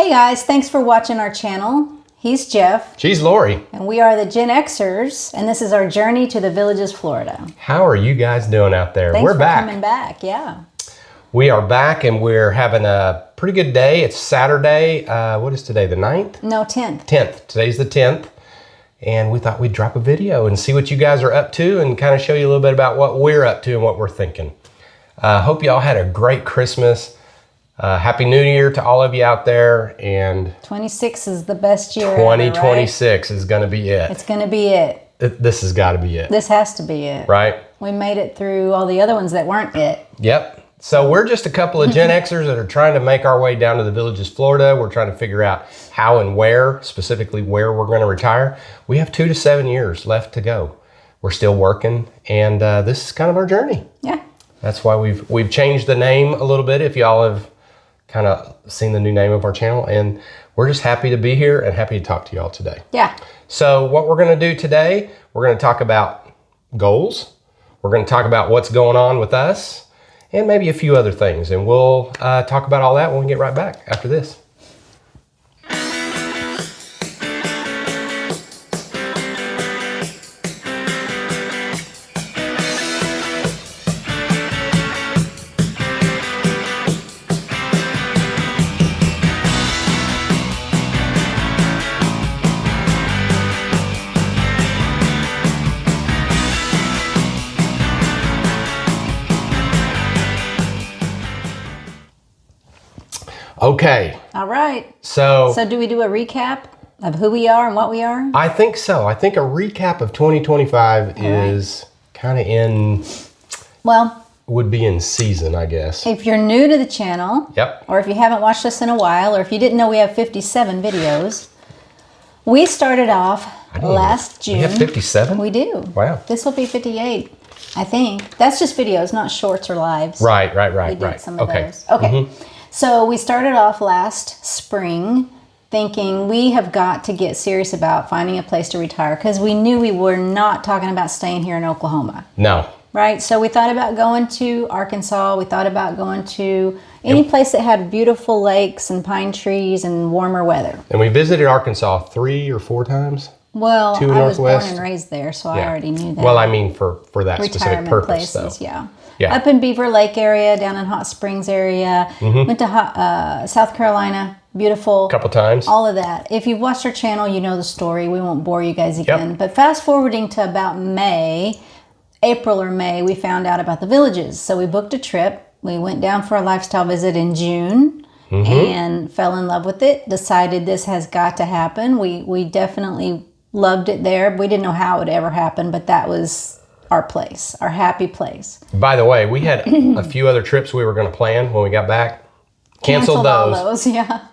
Hey guys, thanks for watching our channel. He's Jeff. She's Lori. And we are the Gen-Xers, and this is our journey to the Villages, Florida. How are you guys doing out there? Thanks We're for back. coming back, yeah. We are back and we're having a pretty good day. It's Saturday. What is today, the 9th? No, 10th. 10th. Today's the 10th. And we thought we'd drop a video and see what you guys are up to and kind of show you a little bit about what we're up to and what we're thinking. Hope y'all had a great Christmas. Happy New Year to all of you out there. And 26 is the best year 2026 ever, right? is going to be it. It's going to be it. This has got to be it. This has to be it. Right? We made it through all the other ones that weren't it. Yep. So we're just a couple of Gen-Xers that are trying to make our way down to the Villages, Florida. We're trying to figure out how and where, specifically where we're going to retire. We have 2 to 7 years left to go. We're still working, and this is kind of our journey. Yeah. That's why we've changed the name a little bit, if y'all have kind of seen the new name of our channel. And we're just happy to be here and happy to talk to y'all today. Yeah. So what we're going to do today, we're going to talk about goals. We're going to talk about what's going on with us, and maybe a few other things. And we'll talk about all that when we get right back after this. Okay. All right. So do we do a recap of who we are and what we are? I think so. I think a recap of 2025 is kind of would be in season, I guess. If you're new to the channel, Yep. or if you haven't watched us in a while, or if you didn't know we have 57 videos, we started off last June. We have 57? We do. Wow. This will be 58, I think. That's just videos, not shorts or lives. Right. We did some of those. Okay. So we started off last spring thinking we have got to get serious about finding a place to retire, because we knew we were not talking about staying here in Oklahoma. No. Right? So we thought about going to Arkansas. We thought about going to any place that had beautiful lakes and pine trees and warmer weather. And we visited Arkansas 3 or 4 times. Well, To I was born Northwest. and raised there, so I already knew that. Well, I mean for that specific Retirement purpose, places, though. yeah. Yeah. Up in Beaver Lake area, down in Hot Springs area. Went to South Carolina, beautiful. A couple times. All of that. If you've watched our channel, you know the story. We won't bore you guys again. But fast forwarding to about April or May, we found out about the Villages. So we booked a trip. We went down for a lifestyle visit in June and fell in love with it. Decided this has got to happen. We definitely loved it there. We didn't know how it would ever happen, but that was our place, our happy place. By the way, we had a few other trips we were going to plan when we got back. Canceled all those. those, yeah.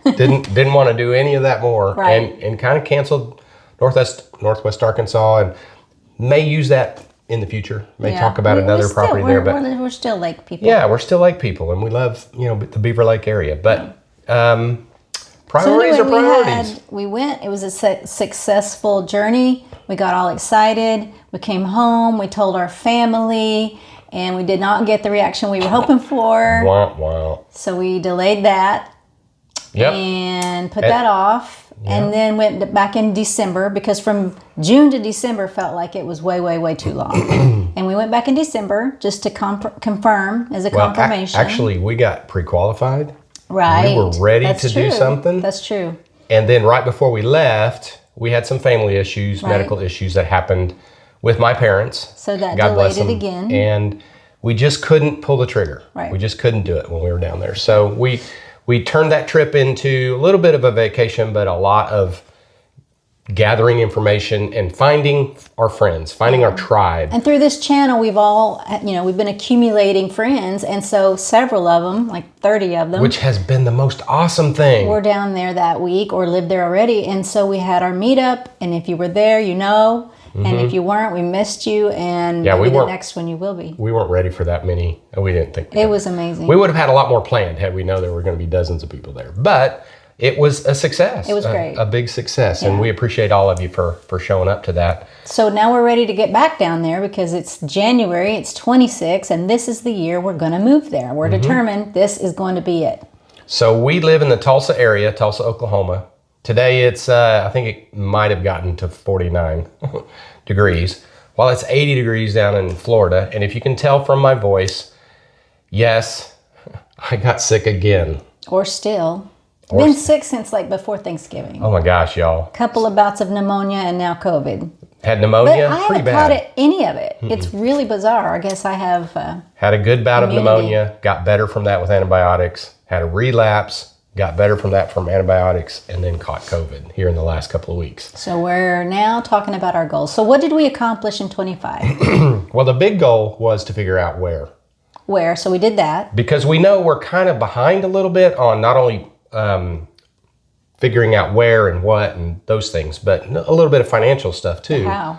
didn't want to do any of that more. Right. And kind of canceled Northwest Arkansas, and may use that in the future. May talk about another property there. But we're still lake people. yeah, we're still lake people, and we love the Beaver Lake area. But priorities are priorities. We went. It was a successful journey. We got all excited. We came home. We told our family, and we did not get the reaction we were hoping for. Wow. So we delayed that. Yep. And put that off. And then went back in December, because from June to December felt like it was way too long. And we went back in December just to confirm as a confirmation. Actually, we got pre-qualified. Right. We were ready to do something. That's true. And then right before we left, we had some family issues, medical issues that happened with my parents. So that God delayed bless it them. again. And we just couldn't pull the trigger. Right. We just couldn't do it when we were down there. So we turned that trip into a little bit of a vacation, but a lot of gathering information and finding our friends, finding our tribe. And through this channel, we've all, we've been accumulating friends. And so several of them, like 30 of them. Which has been the most awesome thing. Were down there that week or lived there already. And so we had our meetup. And if you were there, you know. And if you weren't, we missed you. And maybe the next one you will be. We weren't ready for that many. We didn't think. It was amazing. We would have had a lot more planned had we known there were going to be dozens of people there. But it was a success. It was great. A big success. Yeah. And we appreciate all of you for showing up to that. So now we're ready to get back down there, because it's January, it's 26, and this is the year we're going to move there. We're determined this is going to be it. So we live in the Tulsa area, Tulsa, Oklahoma. Today it's, I think it might have gotten to 49 degrees, while it's 80 degrees down in Florida. And if you can tell from my voice, yes, I got sick again. Or still. Been sick since like before Thanksgiving. Oh my gosh, y'all. Couple of bouts of pneumonia and now COVID. Had pneumonia, But I pretty haven't bad. caught any of it. It's really bizarre. I guess I have... Had a good bout immunity. of pneumonia, got better from that with antibiotics, had a relapse, got better from that from antibiotics, and then caught COVID here in the last couple of weeks. So we're now talking about our goals. So what did we accomplish in 25? Well, the big goal was to figure out where. Where? So we did that. Because we know we're kind of behind a little bit on not only figuring out where and what and those things, but a little bit of financial stuff too. How?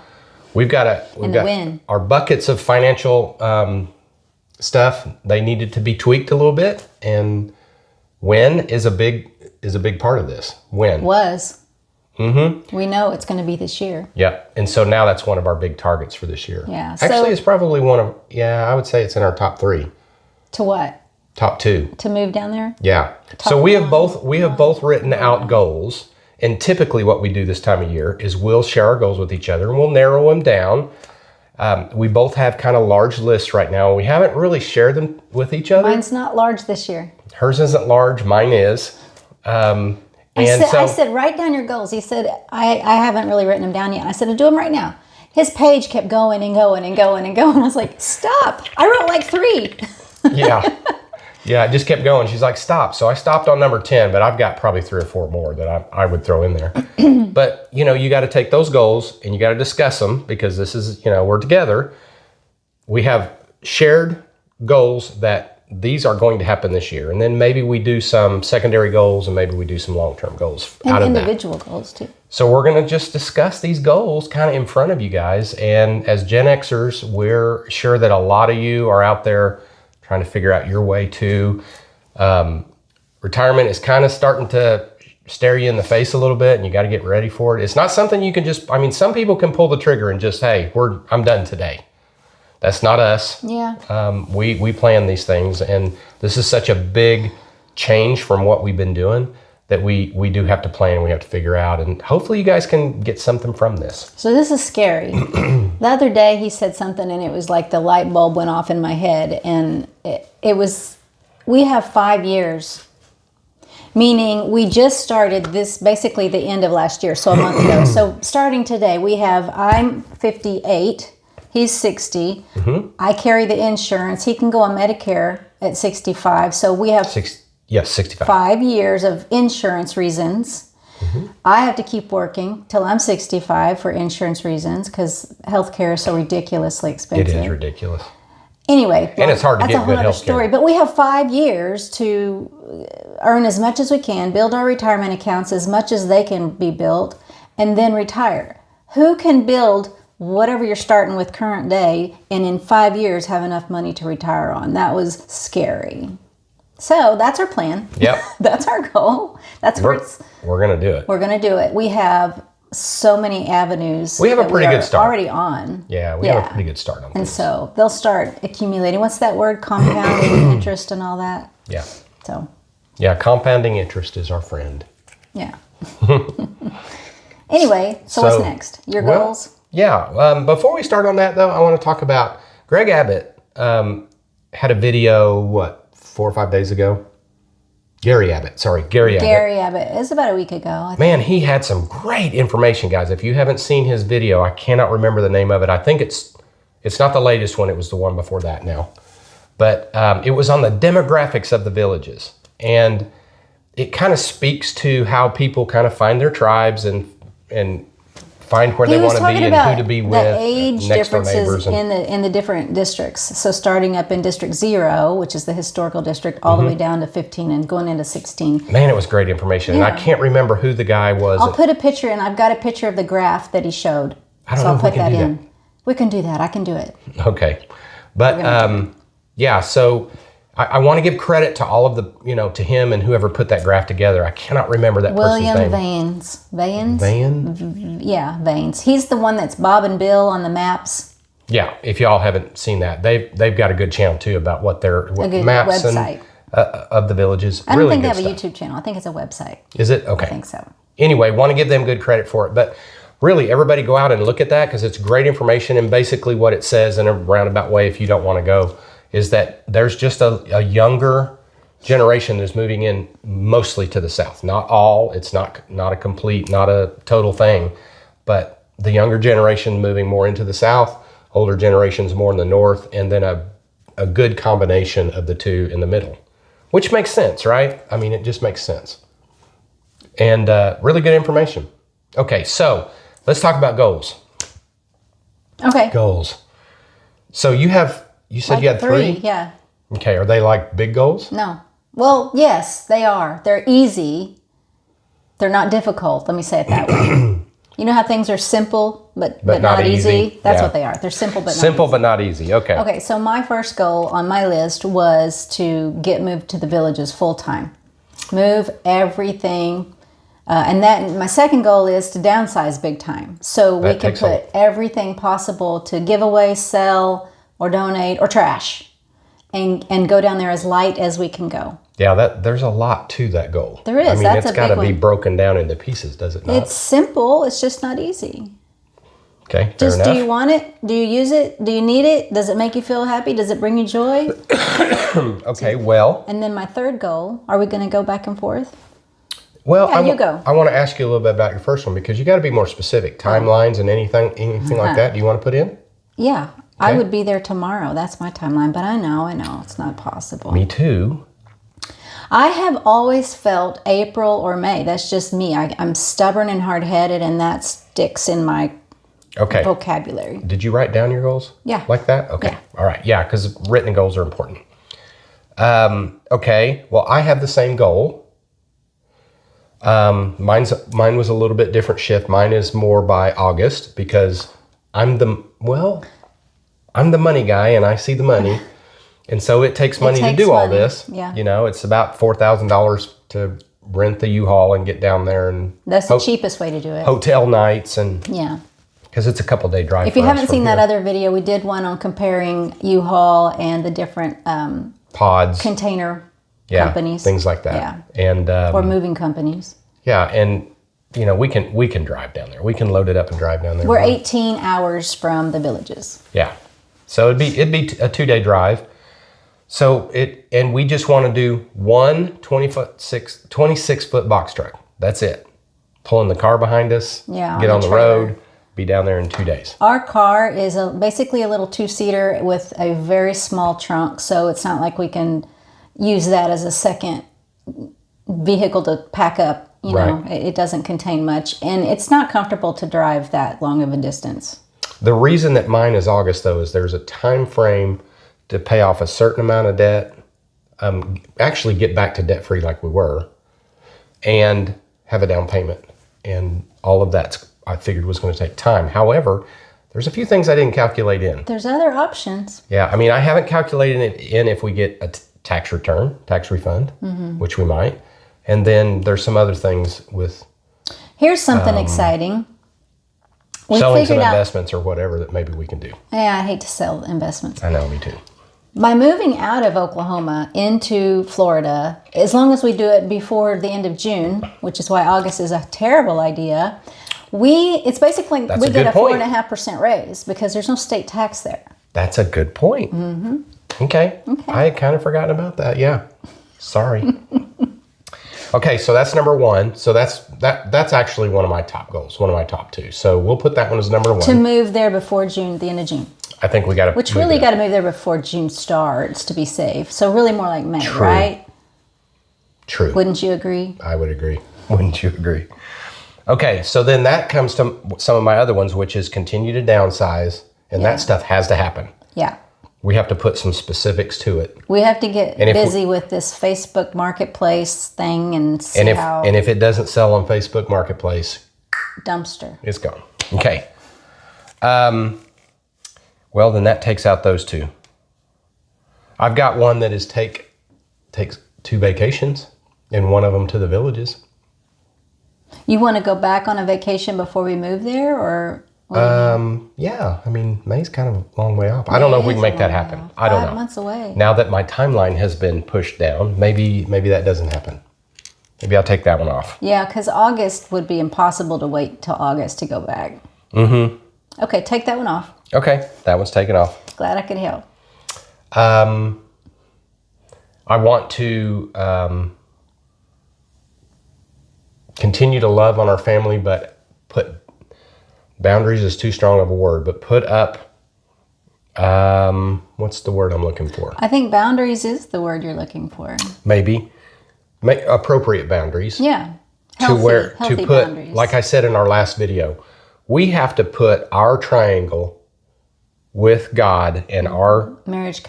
We've got when. our buckets of financial stuff. They needed to be tweaked a little bit, and when is a big part of this. When Was. We know it's going to be this year. Yeah, and so now that's one of our big targets for this year. Yeah. Actually, it's probably one of I would say it's in our top 3, To what? top 2. To move down there? Yeah. So we have both written out goals. And typically what we do this time of year is we'll share our goals with each other and we'll narrow them down. We both have kind of large lists right now. We haven't really shared them with each other. Mine's not large this year. Hers isn't large, mine is. I said, write down your goals. He said, I haven't really written them down yet. I said, do them right now. His page kept going and going and going and going. I was like, stop. I wrote like 3. Yeah. Yeah, it just kept going. She's like, stop. So I stopped on number 10, but I've got probably 3 or 4 more that I would throw in there. But, you got to take those goals and you got to discuss them because this is, we're together. We have shared goals that these are going to happen this year. And then maybe we do some secondary goals and maybe we do some long-term goals out of that. And individual goals too. So we're going to just discuss these goals kind of in front of you guys. And as Gen Xers, we're sure that a lot of you are out there trying to figure out your way to retirement is kind of starting to stare you in the face a little bit and you got to get ready for it. It's not something you can just, some people can pull the trigger and just, hey, I'm done today. That's not us. Yeah. We plan these things and this is such a big change from what we've been doing that we do have to plan and we have to figure out, and hopefully you guys can get something from this. So this is scary. The other day he said something and it was like the light bulb went off in my head, and it was, we have 5 years, meaning we just started this basically the end of last year, so a month ago. So starting today, I'm 58, he's 60. I carry the insurance. He can go on Medicare at 65. So we have 65. 5 years of insurance reasons. I have to keep working till I'm 65 for insurance reasons because healthcare is so ridiculously expensive. It is ridiculous. Anyway, and it's hard to that's get a whole good other healthcare. story. But we have 5 years to earn as much as we can, build our retirement accounts as much as they can be built, and then retire. Who can build whatever you're starting with current day and in 5 years have enough money to retire on? That was scary. So that's our plan. Yep. That's our goal. That's where we're going to do it. We're going to do it. We have so many avenues. We have a pretty good start. Already on. Yeah, we have a pretty good start on And things. so they'll start accumulating. What's that word? Compounding interest and all that. Yeah. So. Yeah, compounding interest is our friend. Yeah. Anyway, so what's next? Your goals? Yeah. Before we start on that, though, I want to talk about Greg Abbott had a video, 4 or 5 days ago? Gary Abbott. Gary Abbott. It was about a week ago. I think. Man, he had some great information, guys. If you haven't seen his video, I cannot remember the name of it. I think it's not the latest one. It was the one before that now. But it was on the demographics of the villages. And it kind of speaks to how people kind of find their tribes and find where they want to be and who to be with. The age next door differences neighbors in the different districts. So starting up in District 0, which is the historical district, all the way down to 15 and going into 16. Man, it was great information. Yeah. And I can't remember who the guy was. I'll put a picture in. I've got a picture of the graph that he showed. I don't know I'll if we put can that do in. that. We can do that. I can do it. Okay. But yeah, so I want to give credit to all of the, to him and whoever put that graph together. I cannot remember that person's name. William Vaines. Van? Yeah, Vaines. He's the one that's Bob and Bill on the maps. Yeah, if y'all haven't seen that, they've got a good channel too about what A good maps website. of the villages. I don't really think they good have a stuff. YouTube channel. I think it's a website. Is it? Okay. I think so. Anyway, want to give them good credit for it. But really, everybody go out and look at that because it's great information. And basically what it says in a roundabout way, if you don't want to go, is that there's just a younger generation that's moving in mostly to the south. Not all. It's not a complete, not a total thing. But the younger generation moving more into the south, older generations more in the north, and then a good combination of the two in the middle. Which makes sense, right? I mean, it just makes sense. And really good information. Okay, so let's talk about goals. Okay. Goals. So you said you had three? Yeah. Okay, are they like big goals? No. Well, yes, they are. They're easy. They're not difficult. Let me say it that way. You know how things are simple but not easy? That's what they are. They're simple but not easy. Simple but not easy. Okay. Okay, so my first goal on my list was to get moved to the villages full time. Move everything. And my second goal is to downsize big time. So we can put everything possible to give away, sell, or donate, or trash. And go down there as light as we can go. Yeah, there's a lot to that goal. There is. I mean, That's it's got to be broken down into pieces, does it not? It's simple. It's just not easy. Okay, fair Just enough. do you want it? Do you use it? Do you need it? Does it make you feel happy? Does it bring you joy? Okay, well. And then my third goal, are we going to go back and forth? Well, Yeah, you go. I want to ask you a little bit about your first one because you got to be more specific. Timelines and anything like that. Do you want to put in? Yeah, I would be there tomorrow. That's my timeline, but I know it's not possible. Me too. I have always felt April or May. That's just me. I'm stubborn and hard-headed, and that sticks in my vocabulary. Did you write down your goals? Yeah. Like that? Okay. Yeah. All right. Yeah, because written goals are important. Okay. Well, I have the same goal. Mine was a little bit different shift. Mine is more by August because I'm the money guy and I see the money. And so it takes money to do all this. Yeah. You know, it's about $4,000 to rent the U-Haul and get down there. And that's the cheapest way to do it. Hotel nights and... Yeah. Because it's a couple-day drive. If you haven't seen that other video, we did one on comparing U-Haul and the different pods, container companies, things like that. Yeah, and or moving companies. Yeah, and you know we can drive down there. We can load it up and drive down there. We're 18 hours from the villages. Yeah, so it'd be a 2-day drive. So we just want to do one 26-foot box truck. That's it. Pulling the car behind us. Yeah, get on the road. Be down there in 2 days. Our car is basically a little 2-seater with a very small trunk, so it's not like we can use that as a second vehicle to pack up. You know, it doesn't contain much, and it's not comfortable to drive that long of a distance. The reason that mine is August, though, is there's a time frame to pay off a certain amount of debt, actually get back to debt-free like we were, and have a down payment, and all of that's I figured was going to take time. However, there's a few things I didn't calculate in. There's other options. Yeah, I mean, I haven't calculated it in if we get a tax refund, which we might. And then there's some other things with... Here's something exciting. We selling some investments or whatever that maybe we can do. Yeah, I hate to sell investments. I know, me too. By moving out of Oklahoma into Florida, as long as we do it before the end of June, which is why August is a terrible idea... It's basically we get a 4.5% raise because there's no state tax there. That's a good point. Mm-hmm. Okay. I had kind of forgotten about that. Yeah. Sorry. Okay, so that's number one. So that's actually one of my top goals, one of my top two. So we'll put that one as number one. To move there before June, the end of June. I think we got to. Which really got to move there before June starts to be safe. So really more like May, right? True. Wouldn't you agree? I would agree. Wouldn't you agree? Okay, so then that comes to some of my other ones, which is continue to downsize, and that stuff has to happen. Yeah. We have to put some specifics to it. We have to get busy with this Facebook Marketplace thing and see how... And if it doesn't sell on Facebook Marketplace... Dumpster. It's gone. Okay. Well, then that takes out those two. I've got one that is takes 2 vacations, and one of them to the villages. You want to go back on a vacation before we move there, or Yeah. I mean, May's kind of a long way off. I don't know if we can make that happen. I don't know. 5 months away. Now that my timeline has been pushed down, maybe that doesn't happen. Maybe I'll take that one off. Yeah, because August would be impossible to wait till August to go back. Mm-hmm. Okay, take that one off. Okay, that one's taken off. Glad I could help. I want to continue to love on our family, but put boundaries is too strong of a word, but put up, what's the word I'm looking for? I think boundaries is the word you're looking for. Maybe. Make appropriate boundaries. Yeah. Healthy put, boundaries. like I said in our last video, we have to put our triangle with God and our marriage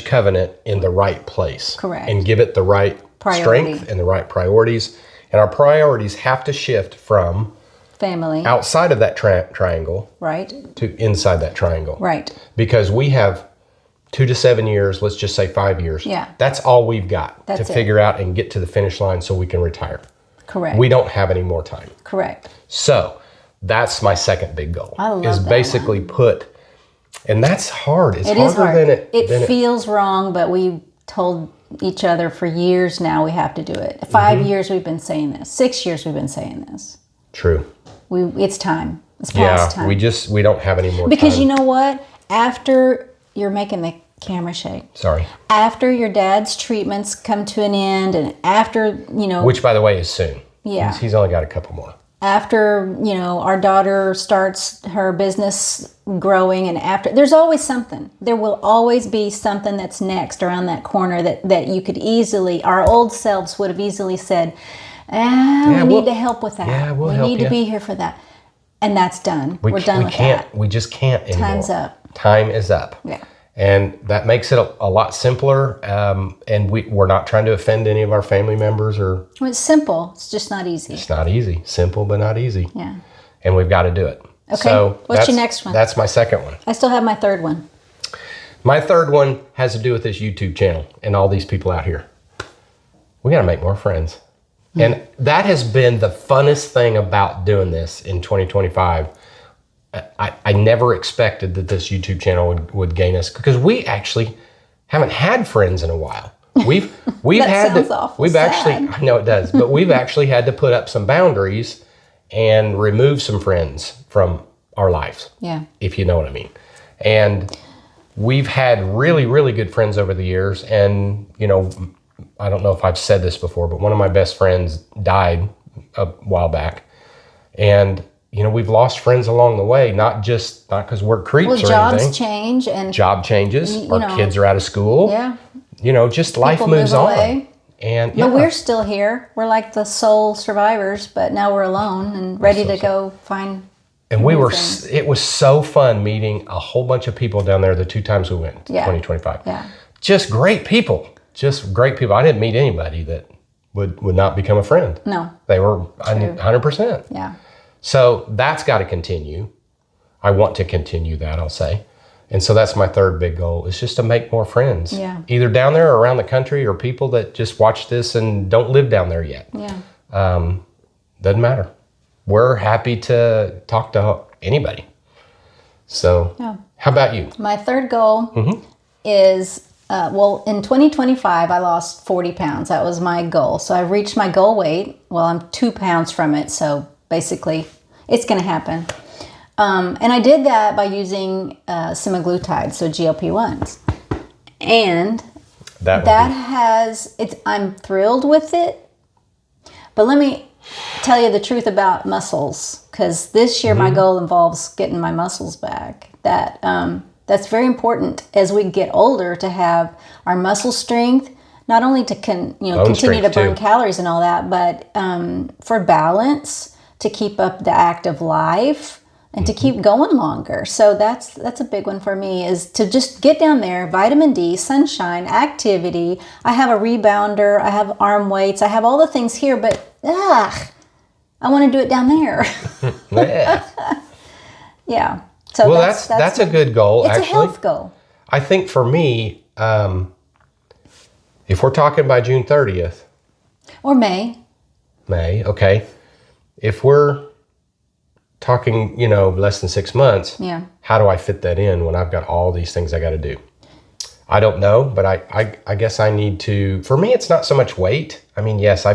covenant in the right place. Correct. And give it the right strength and the right priorities. And our priorities have to shift from family outside of that triangle, right, to inside that triangle. Right. Because we have 2 to 7 years, let's just say 5 years. Yeah. That's all we've got to figure out and get to the finish line so we can retire. Correct. We don't have any more time. Correct. So that's my second big goal. I love is that basically one. And that's hard. It's harder hard. than it. It feels wrong, but we told each other for years now we have to do it. 5 years we've been saying this. 6 years we've been saying this. True. It's time. It's past time. We don't have any more because time. you know what? After you're making the camera shake. Sorry. After your dad's treatments come to an end, and after, which by the way is soon. Yeah. He's only got a couple more. After, our daughter starts her business growing, and after, there's always something. There will always be something that's next around that corner that you could easily, our old selves would have easily said, we need to help with that. Yeah, we need to be here for that. And that's done. We're done with that. We just can't anymore. Time's up. Time is up. Yeah. And that makes it a lot simpler. And we're not trying to offend any of our family members or. Well, it's simple. It's just not easy. It's not easy. Simple, but not easy. Yeah. And we've got to do it. Okay. So what's your next one? That's my second one. I still have my third one. My third one has to do with this YouTube channel and all these people out here. We got to make more friends. And that has been the funnest thing about doing this in 2025. I never expected that this YouTube channel would gain us, because we actually haven't had friends in a while. We've sounds awful sad. I know it does, but we've actually had to put up some boundaries and remove some friends from our lives. Yeah. If you know what I mean. And we've had really, really good friends over the years. And, I don't know if I've said this before, but one of my best friends died a while back. And, we've lost friends along the way, not because we're creeps or anything. Jobs change and job changes. Our kids are out of school. Yeah. Just life People moves move on. away. And But we're still here. We're like the sole survivors, but now we're alone and ready to go find. And it was so fun meeting a whole bunch of people down there the 2 times we went in 2025. Yeah. Just great people. I didn't meet anybody that would not become a friend. No. They were 100%. Yeah. So that's got to continue. I want to continue that, I'll say. And so that's my third big goal, is just to make more friends. Yeah. Either down there or around the country, or people that just watch this and don't live down there yet. Yeah. Doesn't matter. We're happy to talk to anybody. So how about you? My third goal is, in 2025, I lost 40 pounds. That was my goal. So I reached my goal weight. Well, I'm 2 pounds from it. So basically, it's going to happen. And I did that by using semaglutide, so GLP-1s. And I'm thrilled with it. But let me tell you the truth about muscles, because this year my goal involves getting my muscles back. That's very important as we get older, to have our muscle strength, not only to continue to burn calories and all that, but for balance, to keep up the active life and to keep going longer. So that's a big one for me, is to just get down there, vitamin D, sunshine, activity. I have a rebounder, I have arm weights, I have all the things here, but I want to do it down there. Yeah. Yeah. So well, that's a good goal, it's actually. It's a health goal. I think for me, if we're talking by June 30th. Or May. Okay. If we're talking, you know, less than 6 months. Yeah. How do I fit that in when I've got all these things I got to do? I don't know, but I guess I need to. For me, it's not so much weight. I mean, yes,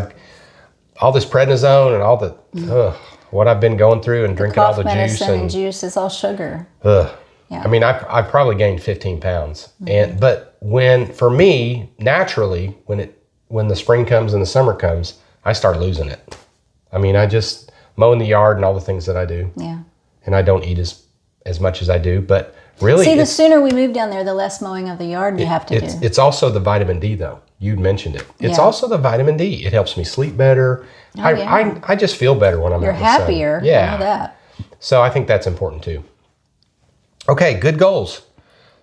all this prednisone and all the what I've been going through and drinking all the juice and juice is all sugar. Yeah. I mean, I've probably gained 15 pounds, but for me, naturally, when the spring comes and the summer comes, I start losing it. I mean, I just mowing the yard and all the things that I do. Yeah. And I don't eat as much as I do, but really, see, the sooner we move down there, the less mowing of the yard you have to do. It's also the vitamin D, though. You mentioned it. It's also the vitamin D. It helps me sleep better. I just feel better when I'm You're out in the sun. happier. Yeah. I know that. So I think that's important too. Okay, good goals.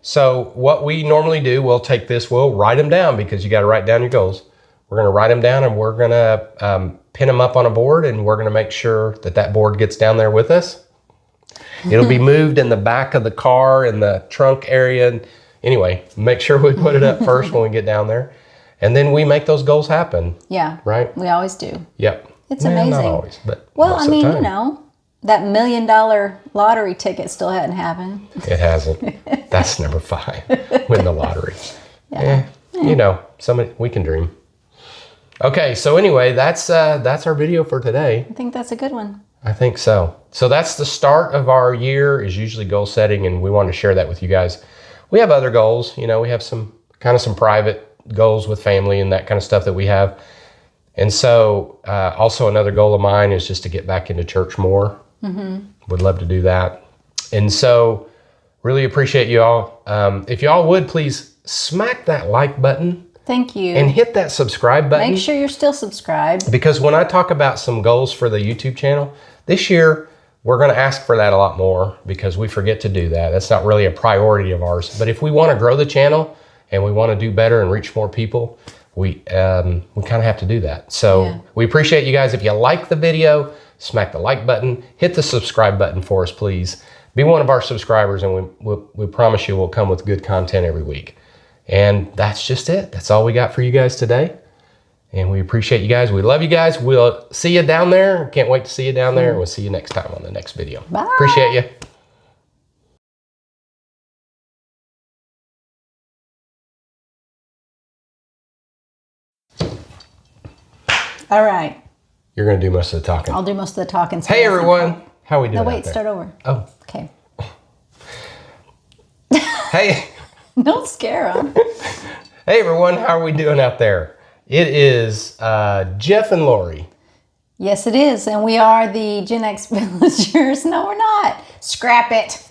So what we normally do, we'll write them down because you got to write down your goals. We're going to write them down and we're going to pin them up on a board, and we're going to make sure that board gets down there with us. It'll be moved in the back of the car in the trunk area. Anyway, make sure we put it up first when we get down there. And then we make those goals happen. Yeah. Right? We always do. Yep. It's amazing. Not always, but well, most I of the mean, time. you know, that $1 million lottery ticket still hadn't happened. It hasn't. That's number 5. Win the lottery. Yeah. You know, we can dream. Okay, so anyway, that's our video for today. I think that's a good one. I think so. So that's the start of our year, is usually goal setting, and we want to share that with you guys. We have other goals. You know, we have some private goals with family and that kind of stuff that we have. And so also another goal of mine is just to get back into church more. Would love to do that. And so really appreciate you all. If you all would, please smack that like button. Thank you. And hit that subscribe button. Make sure you're still subscribed. Because when I talk about some goals for the YouTube channel, this year, we're going to ask for that a lot more because we forget to do that. That's not really a priority of ours. But if we want to grow the channel and we want to do better and reach more people, we kind of have to do that. So we appreciate you guys. If you like the video, smack the like button. Hit the subscribe button for us, please. Be one of our subscribers, and we promise you we'll come with good content every week. And that's just it. That's all we got for you guys today. And we appreciate you guys. We love you guys. We'll see you down there. Can't wait to see you down there. And we'll see you next time on the next video. Bye. Appreciate you. All right. You're going to do most of the talking. I'll do most of the talking. Hey, everyone. How are we doing? No, out wait. there? Start over. Oh. Okay. Hey. Don't scare them. Hey, everyone. How are we doing out there? It is Jeff and Lori. Yes, it is. And we are the Gen X villagers. No, we're not. Scrap it.